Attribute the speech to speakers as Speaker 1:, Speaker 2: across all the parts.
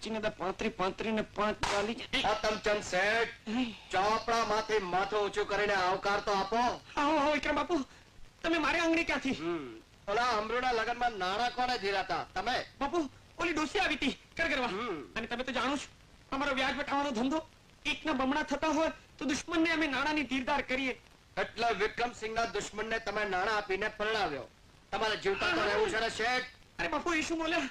Speaker 1: 25 ને 35 ને 45
Speaker 2: તમચંદ શેઠ, ચોપડા માંથી માથું ઊંચું કરીને આવકાર તો આપો.
Speaker 1: આવો આવો વિક્રમ બાપુ, તમે મારે આંગળી ક્યાંથી?
Speaker 2: ઓલા અમરુના લગનમાં નાણાં કોને ધીરાતા? તમે?
Speaker 1: બાપુ ઓલી ડોસી આવી હતી કર કરવા. અને તમે તો જાણો છો અમારો વ્યાજ વટાવવાનો ધંધો એકના બમણા થતા હોય તો દુશ્મનને અમે નાણાંની ધીરધાર કરીએ.
Speaker 2: એટલે વિક્રમસિંહના દુશ્મનને તમે નાણાં આપીને પરણાવ્યો. તમારે જીવતા તો રહેવું છે ને શેઠ?
Speaker 1: અરે બાપુ એ શું બોલ્યા?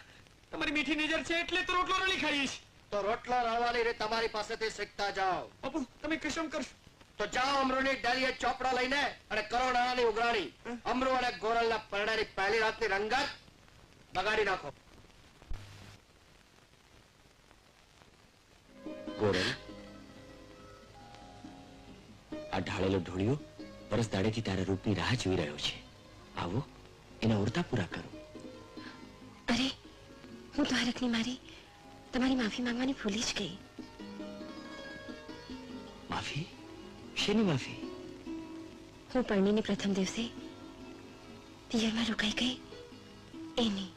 Speaker 1: તમારી મીઠી નજર છે એટલે તો રોટલો રળી ખાઈએ છીએ.
Speaker 2: તો રોટલો રળવાની રીત તમારી પાસેથી શીખતા જાઓ.
Speaker 1: બાપુ તમે કસમ કરશો
Speaker 2: તો જાઓ અમરુની ડેલીએ ચોપડા લઈને અને કરો નાણાંની ઉઘરાણી. અમરુ અને ગોરલના પરણાની પહેલી રાતની રંગત બગાડી નાખો.
Speaker 3: ગોરલ, આ ઢાળેલો ઢોળિયો વરસ દાડેથી તારા રૂપની રાહ જોઈ રહ્યો છે. આવો એના ઓરતા પૂરા કરો.
Speaker 4: અરે હું તો હરખની મારી તમારી માફી માંગવાની ભૂલી જ ગઈ.
Speaker 3: માફી? શેની માફી?
Speaker 4: હું પરણીને પ્રથમ દિવસે પિયરમાં રોકાઈ ગઈ એની.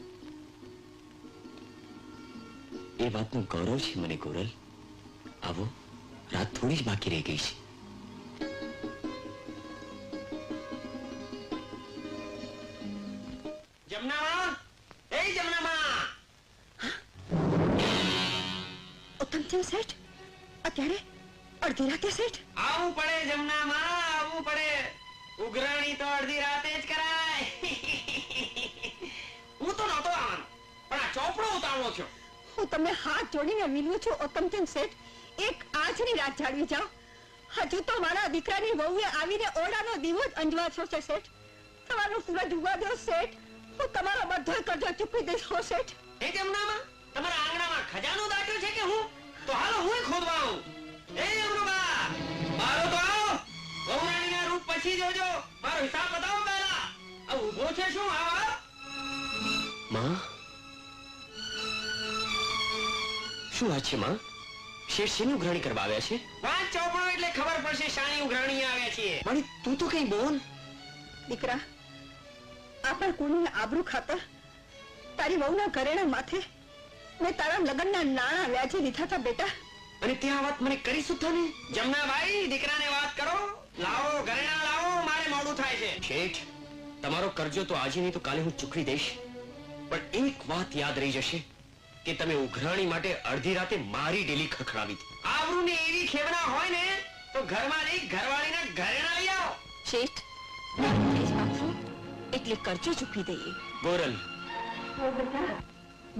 Speaker 3: એ વાતનું ગૌરવ છે મને ગોરલ. આવો, રાત થોડી જ બાકી રહી ગઈ છે.
Speaker 1: જમનામાં, એ જમનામાં.
Speaker 4: ઉત્તમચંદ શેઠ, અત્યારે અડધી રાતે શેઠ?
Speaker 1: આવું પડે જમનામાં, આવું પડે. ઉઘરાણી તો અડધી રાતે જ કરાય. હું તો નહોતો આવવાનો, પણ આ ચોપડો ઉતાવળો છો.
Speaker 4: હું તમને હાથ જોડીને વિનવું છું ઉત્તમચંદ શેઠ, એક આજની રાત જાળવી જાઓ. હજુ તો મારા દીકરાની વહુએ આવીને ઓરડાનો દીવો જ અંજવાળશો છે શેઠ. તમારો સૂરજ ઉગવા દો શેઠ, હું તમારો બધો કરજો ચૂકવી દઈશ હો શેઠ.
Speaker 1: એ જમનામાં તમારા આંગણામાં ખજાનો દાટ્યો છે કે હું? તો હાલો હું ખોદવા આવું. એ અમરુબા, મારો તો આવો. વહુરાણીના રૂપ પછી જોજો, મારો હિસાબ બતાવો પહેલા. આ ઊભો છે શું? આવો.
Speaker 3: માં, શું વાત છે માં? શેઠ શેની ઉઘરાણી કરવા આવ્યા છે?
Speaker 1: પાંચ ચોપડો એટલે ખબર પડશે શાની ઉઘરાણી આવ્યા છીએ.
Speaker 3: મારી તું તો કઈ બોલ.
Speaker 4: દીકરા, આપણા કુળની આબરૂ ખાતર તારી વહુના ઘરેણા માથે મેં તારા લગ્નના નાણાં વ્યાજે લીધા હતા બેટા.
Speaker 1: અને ત્યાં વાત મને કરી સુધા ને? જમનાભાઈ, દીકરાને વાત કરો. લાવો ઘરેણા લાવો, મારે મોડું થાય છે.
Speaker 3: શેઠ, તમારો કરજો તો આજે નહીં તો કાલે હું ચૂકવી દઈશ. પણ એક વાત યાદ રહી જશે કે તમે ઉઘરાણી માટે અડધી રાતે મારી ડેલી ખખડાવી હતી.
Speaker 1: આબરૂની એવી ખેવના હોય ને તો ઘરમાં નહીં ઘરવાળીના ઘરેણા લઈ આવો.
Speaker 4: શેઠ, એટલે કરજો ચૂકવી દઈએ.
Speaker 3: ગોરલ,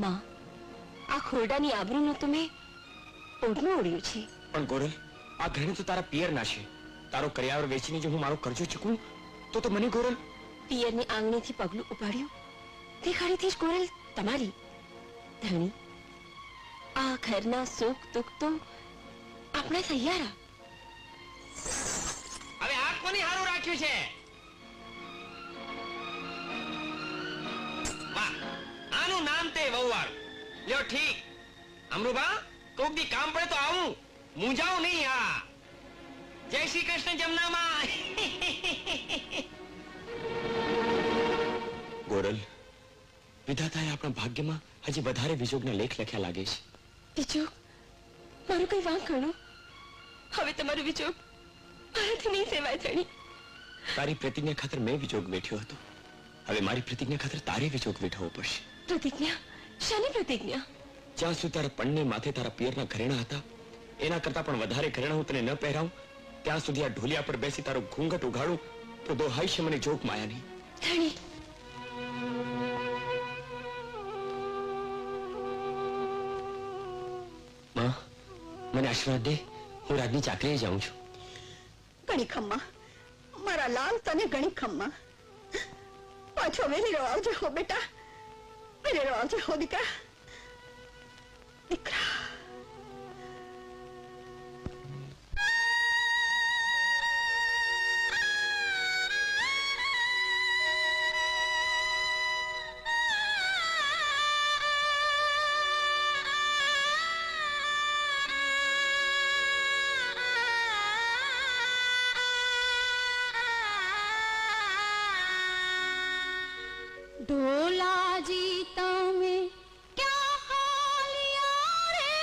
Speaker 4: માં, આ ખોરડાની આબરૂનું તો મેં ઓઢનું ઓળ્યું છે.
Speaker 3: પણ ગોરલ, આ ઘરેણા તો તારા પિયર ના છે. તારો કર્યાવર વેચીને જો હું મારો કરજો ચૂકવું તો મને ગોરલ
Speaker 4: પિયરની આંગણીથી પગલું ઉપાડ્યું તે ઘડીથી જ ગોરલ તમારી. ધણી, આ ઘરના સુખ દુઃખ તો આપણા સહિયારા.
Speaker 1: હવે આ કોની હારું રાખ્યું છે? વાહ, આનું નામ તે વહુવાળ. લ્યો ઠીક. અમરુબા, કોક દી કામ પડે તો આવું, મૂંઝાવ નહીં. હા, જય શ્રી કૃષ્ણ જમનામાં.
Speaker 3: ગોરલ, વિધાતાએ આપણા ભાગ્યમાં હજી વધારે વિજોગના લેખ લખ્યા લાગે છે.
Speaker 4: વિજોગ? મારું કઈ વાંક ગણો. હવે તમારું વિજોગ મારાથી નહીં સેવાય ધણી.
Speaker 3: તારી પ્રતિજ્ઞા ખાતર મેં વિજોગ વેઠ્યો હતો. હવે મારી પ્રતિજ્ઞા ખાતર તારે વિજોગ વેઠવો પડશે.
Speaker 4: પ્રતિજ્ઞા? શાની પ્રતિજ્ઞા?
Speaker 3: જ્યાં સુધી તારા પણને માથે તારા પિયરના ઘરેણા હતા એના કરતા પણ વધારે ઘરેણા હું તને ન પહેરાવું ત્યાં સુધી આ ઢોલિયા પર બેસી તારો ઘૂંઘટ ઉઘાડું તો દોહાઈ છે મને જોક માયા નહીં.
Speaker 4: ધણી,
Speaker 3: માં, મને આશીર્વાદ દે. હું રાજની ચાકરીએ જાઉં છું.
Speaker 4: ઘણી ખમ્મા, મારા લાલ તને ઘણી ખમ્મા. પાછો વેલી આવજે હો બેટા, વેલી આવજે હો દીકરા. દીકરા,
Speaker 5: ढोला जी तमें क्या हालिया रे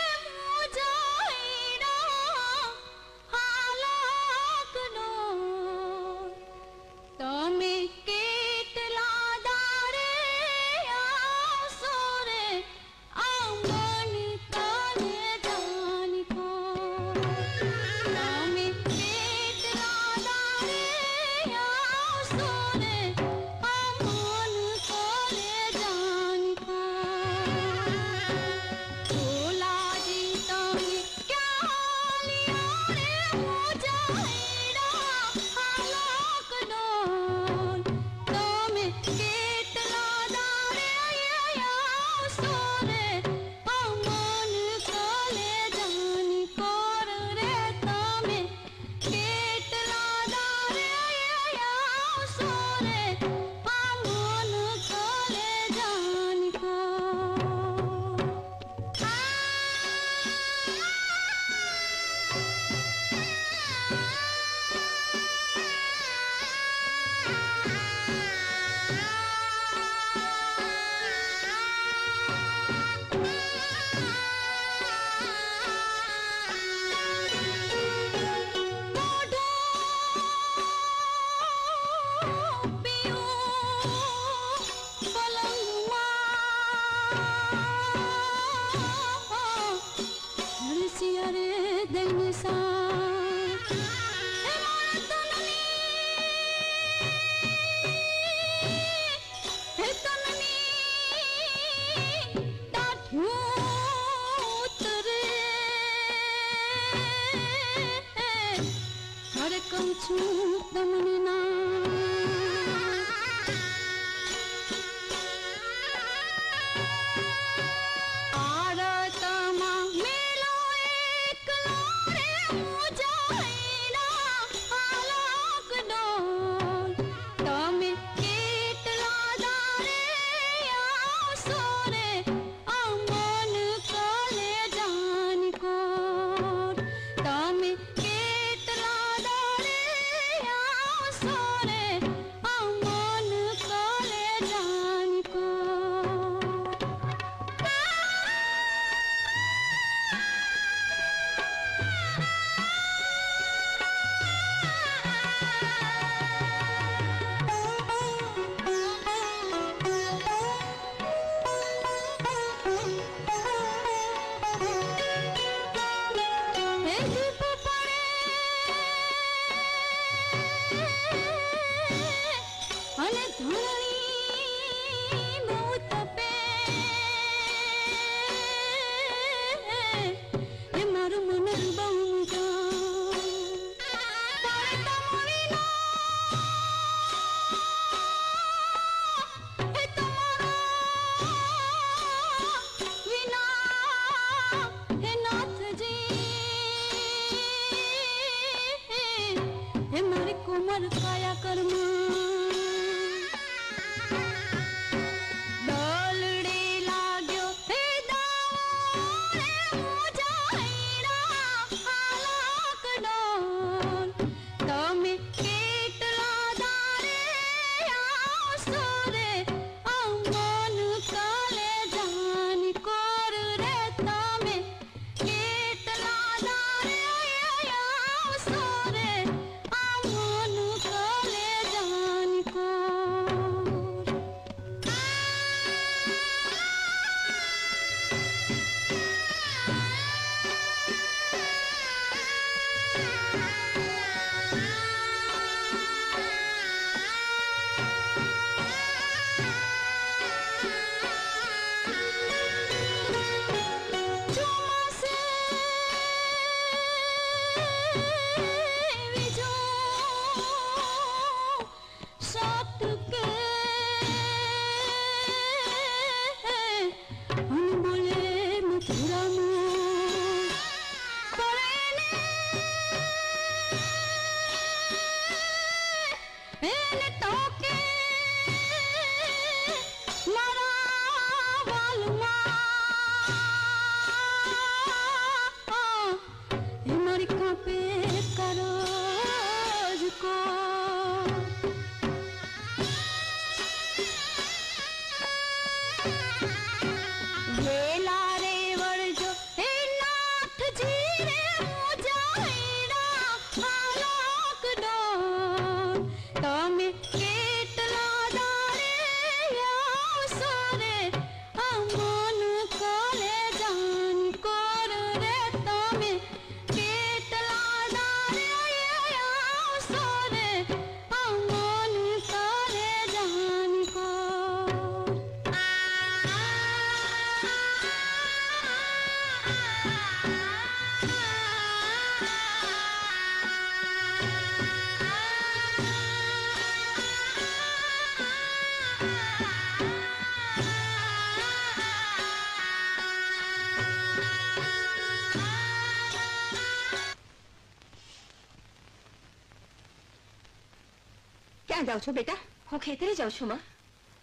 Speaker 4: ક્યાં જાઓ છો બેટા?
Speaker 5: હું ખેતરે જાઉં છું માં.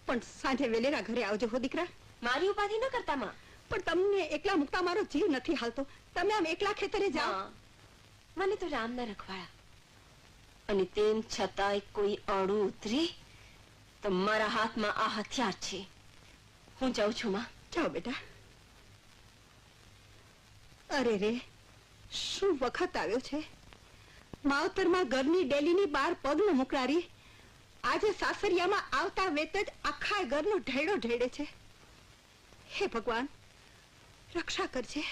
Speaker 4: પણ સાંજે વેલેરા ઘરે આવજો હો દીકરા.
Speaker 5: મારી ઉપાધિ ન કરતા માં.
Speaker 4: પણ તમને એકલા મૂકતા મારો જીવ નથી હાલતો. તમે આમ એકલા ખેતરે જાઓ.
Speaker 5: માં, મને તો રામ ના રખવાડા અને તેમ છતાંય કોઈ અડું ઉતરે તો મારા હાથમાં આ હથિયાર છે. હું જાઉં છું માં.
Speaker 4: જાઓ બેટા. અરે રે, શું વખત આવ્યો છે. માવતરમાં ઘરની ડેલીની બહાર પગ ન મુકરારી આજે સાસરિયામાં આવતા વેત જ આખા ઘરનો ઢેડો ઢેડે છે. હે ભગવાન, રક્ષા કરજે.